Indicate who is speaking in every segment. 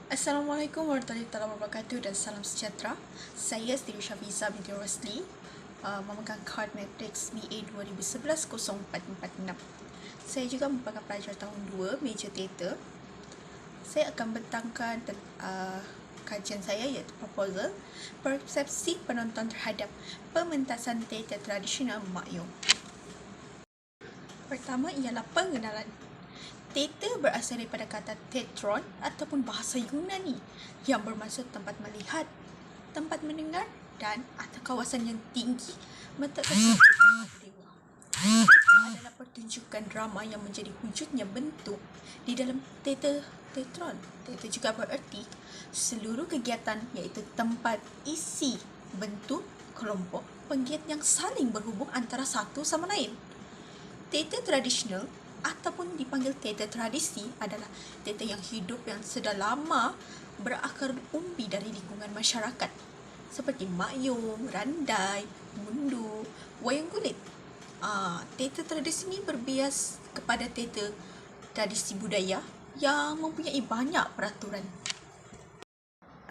Speaker 1: Assalamualaikum warahmatullahi wabarakatuh dan salam sejahtera. Saya Siti Syafiza binti Rosli, memegang kad Matrix BA 2011-0446. Saya juga merupakan pelajar tahun 2 Major Theatre. Saya akan bentangkan kajian saya iaitu proposal persepsi penonton terhadap pementasan teater tradisional Mak Yong. Pertama ialah pengenalan. Teater berasal daripada kata teatron ataupun bahasa Yunani yang bermaksud tempat melihat, tempat mendengar dan atau kawasan yang tinggi meletakkan sesuatu tempat dewa. Teater adalah pertunjukan drama yang menjadi wujudnya bentuk di dalam teatron. Teater juga bererti seluruh kegiatan iaitu tempat, isi, bentuk, kelompok, penggiat yang saling berhubung antara satu sama lain. Teater tradisional ataupun dipanggil teater tradisi adalah teater yang hidup yang sudah lama berakar umbi dari lingkungan masyarakat seperti Mak Yong, Randai, Mundu, Wayang Kulit. Teater tradisi ini berbias kepada teater tradisi budaya yang mempunyai banyak peraturan.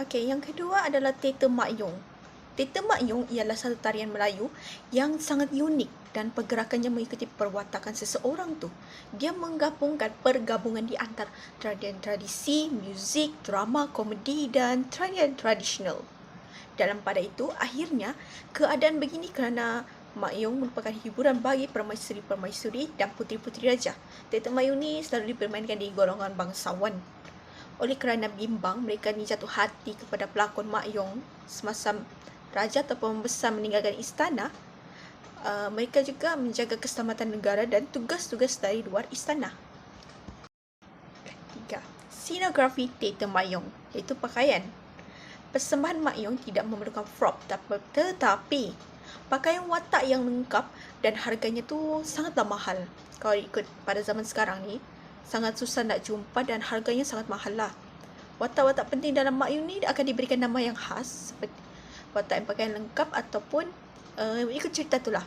Speaker 1: Okey, yang kedua adalah teater Mak Yong. Teater Mak Yong ialah satu tarian Melayu yang sangat unik dan pergerakannya mengikuti perwatakan seseorang tu. Dia menggabungkan pergabungan di antara tarian tradisi, muzik, drama, komedi dan tarian tradisional. Dalam pada itu, akhirnya keadaan begini kerana Mak Yong merupakan hiburan bagi permaisuri-permaisuri dan puteri-puteri raja. Teater Mak Yong ni selalu dipermainkan di golongan bangsawan. Oleh kerana bimbang, mereka ni jatuh hati kepada pelakon Mak Yong semasa raja atau pembesar meninggalkan istana. Mereka juga menjaga keselamatan negara dan tugas-tugas dari luar istana. 3. Scenografi teater Mak Yong, iaitu pakaian. Persembahan Mak Yong tidak memerlukan prop, tetapi pakaian watak yang lengkap dan harganya tu sangatlah mahal. Kalau ikut pada zaman sekarang ni, sangat susah nak jumpa dan harganya sangat mahal lah. Watak-watak penting dalam Mak Yong ni akan diberikan nama yang khas seperti watak yang pakaian lengkap ataupun ikut cerita itulah.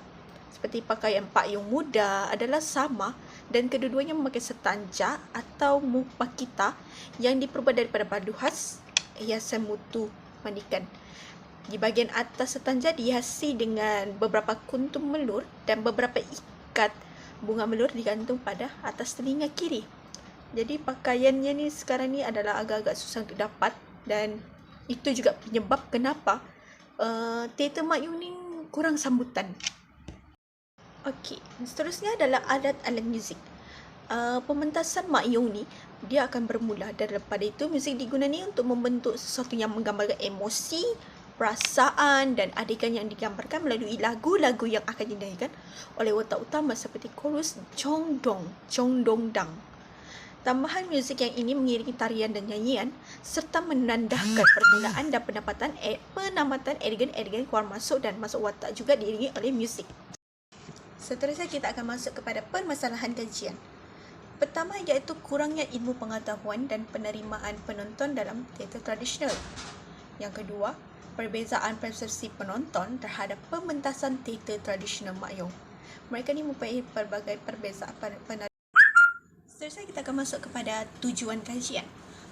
Speaker 1: Seperti pakaian Pak Yong muda adalah sama dan kedua-duanya memakai setanja atau mupakita yang diperbuat daripada badu khas, hiasan mutu mandikan. Di bahagian atas setanja dihiasi dengan beberapa kuntum melur dan beberapa ikat bunga melur digantung pada atas telinga kiri. Jadi pakaiannya ni sekarang ni adalah agak-agak susah untuk dapat dan itu juga penyebab kenapa teater Mak Yong ni kurang sambutan. Okey, seterusnya adalah alat-alat muzik. Pementasan Mak Yong ni dia akan bermula daripada itu muzik digunakan ni untuk membentuk sesuatu yang menggambarkan emosi, perasaan dan adegan yang digambarkan melalui lagu-lagu yang akan dinyanyikan oleh watak utama seperti chorus Chong Dong Dang. Tambahan muzik yang ini mengiringi tarian dan nyanyian serta menandahkan permulaan dan penamatan adegan-adegan keluar masuk dan masuk watak juga diiringi oleh muzik. Seterusnya kita akan masuk kepada permasalahan kajian. Pertama iaitu kurangnya ilmu pengetahuan dan penerimaan penonton dalam teater tradisional. Yang kedua, perbezaan persepsi penonton terhadap pementasan teater tradisional Mak Yong. Mereka ni mempunyai pelbagai perbezaan penerimaan. Seterusnya kita akan masuk kepada tujuan kajian.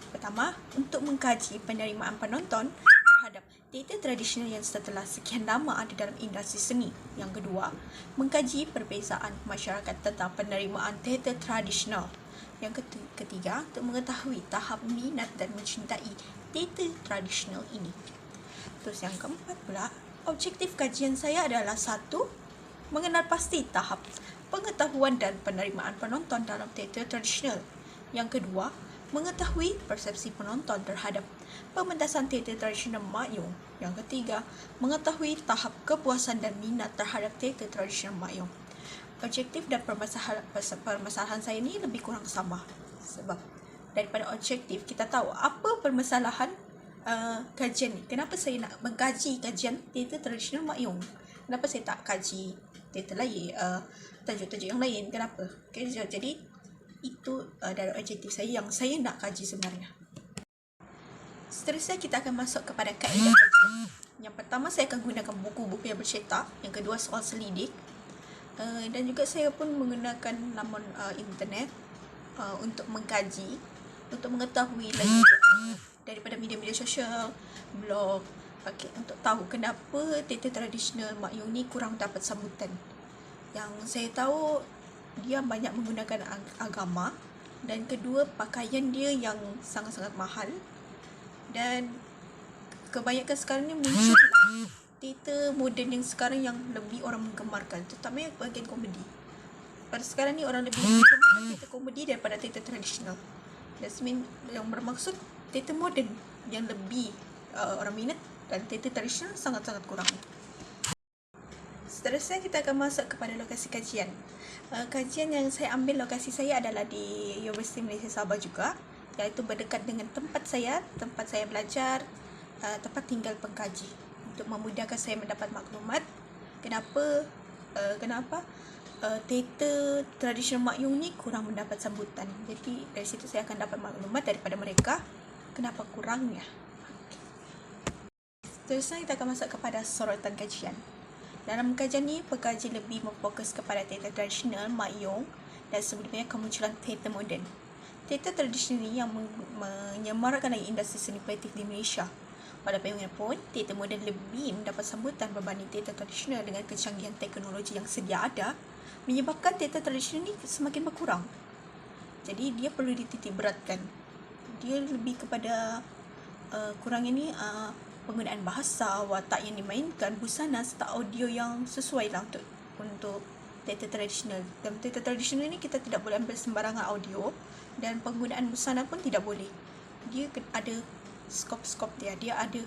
Speaker 1: Pertama, untuk mengkaji penerimaan penonton terhadap teater tradisional yang setelah sekian lama ada dalam industri seni. Yang kedua, mengkaji perbezaan masyarakat tentang penerimaan teater tradisional. Yang ketiga, untuk mengetahui tahap minat dan mencintai teater tradisional ini. Terus yang keempat pula, objektif kajian saya adalah 1. Mengenal pasti tahap pengetahuan dan penerimaan penonton dalam teater tradisional. Yang kedua, mengetahui persepsi penonton terhadap pementasan teater tradisional Mak Yong. Yang ketiga, mengetahui tahap kepuasan dan minat terhadap teater tradisional Mak Yong. Objektif dan permasalahan saya ini lebih kurang sama. Sebab daripada objektif, kita tahu apa permasalahan kajian ni. Kenapa saya nak mengkaji kajian teater tradisional Mak Yong? Kenapa saya tak kaji teater lain, tajuk-tajuk yang lain? Kenapa? Okay, jadi itu dari objektif saya yang saya nak kaji sebenarnya. Seterusnya kita akan masuk kepada kaedah kajian. Yang pertama saya akan gunakan buku-buku yang bercetak. Yang kedua soal selidik. Dan juga saya pun menggunakan laman internet untuk mengkaji, untuk mengetahui lagi daripada media-media sosial, blog, untuk tahu kenapa teater tradisional Mak Yong ni kurang dapat sambutan. Yang saya tahu, dia banyak menggunakan agama, dan kedua, pakaian dia yang sangat-sangat mahal, dan kebanyakan sekarang ni muncul teater moden yang sekarang yang lebih orang menggemarkan, terutamanya bahagian komedi. Pada sekarang ni orang lebih menggemarkan teater komedi daripada teater tradisional. Yang bermaksud teater moden yang lebih orang minat, dan teater tradisional sangat-sangat kurang. Seterusnya kita akan masuk kepada lokasi kajian. Kajian yang saya ambil, lokasi saya adalah di Universiti Malaysia Sabah juga, iaitu berdekat dengan tempat saya belajar, tempat tinggal pengkaji, untuk memudahkan saya mendapat maklumat kenapa teater tradisional Mak Yong ni kurang mendapat sambutan. Jadi dari situ saya akan dapat maklumat daripada mereka kenapa kurangnya. Seterusnya kita akan masuk kepada sorotan kajian. Dalam kajian ni, pengkaji lebih memfokus kepada teater tradisional Mak Yong dan sebelumnya kemunculan teater moden. Teater tradisional ni yang menyemarakkan industri seni kreatif di Malaysia. Pada bagaimanapun, teater moden lebih mendapat sambutan berbanding teater tradisional dengan kecanggihan teknologi yang sedia ada, menyebabkan teater tradisional ni semakin berkurang. Jadi dia perlu dititik beratkan. Dia lebih kepada kurangnya ni penggunaan bahasa, watak yang dimainkan, busana serta audio yang sesuai lah untuk teater tradisional. Dalam teater tradisional ni kita tidak boleh ambil sembarangan audio, dan penggunaan busana pun tidak boleh. Dia ada skop dia ada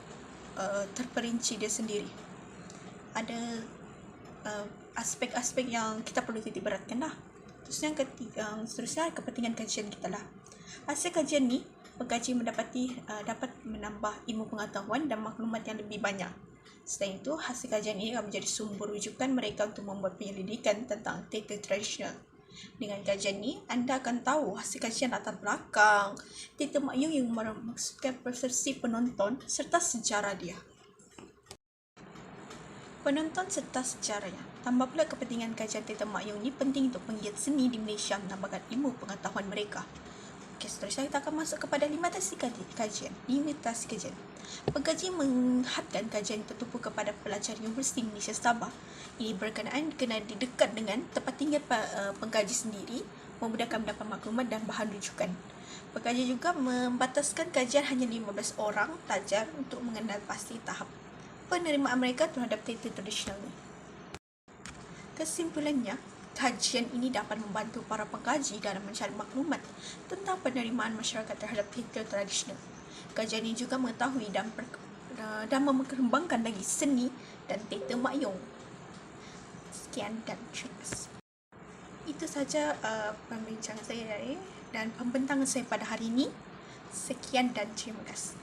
Speaker 1: terperinci dia sendiri. Ada aspek-aspek yang kita perlu titik beratkan lah. Terus yang seterusnya kepentingan kajian kita lah. Hasil kajian ni, pengkaji dapat menambah ilmu pengetahuan dan maklumat yang lebih banyak. Selain itu, hasil kajian ini akan menjadi sumber rujukan mereka untuk membuat penyelidikan tentang teater tradisional. Dengan kajian ini, anda akan tahu hasil kajian latar belakang teater Mak Yong yang memaksudkan persepsi penonton serta sejarah dia. Penonton serta sejarahnya. Tambah pula kepentingan kajian teater Mak Yong ini penting untuk penggiat seni di Malaysia menambahkan ilmu pengetahuan mereka. Seterusnya kita akan masuk kepada limitasi kajian. Pengkaji menghadkan kajian tertumpu kepada pelajar Universiti Malaysia Sabah. Ini berkenaan kena dekat dengan tempat tinggal pengkaji sendiri, memudahkan mendapat maklumat dan bahan rujukan. Pengkaji juga membataskan kajian hanya 15 orang pelajar untuk mengenal pasti tahap penerimaan mereka terhadap teater tradisional ini. Kesimpulannya, kajian ini dapat membantu para pengkaji dalam mencari maklumat tentang penerimaan masyarakat terhadap teater tradisional. Kajian ini juga mengetahui dan mengembangkan lagi seni dan teater Mak Yong. Sekian dan terima kasih. Itu saja pembincangan saya dan pembentangan saya pada hari ini. Sekian dan terima kasih.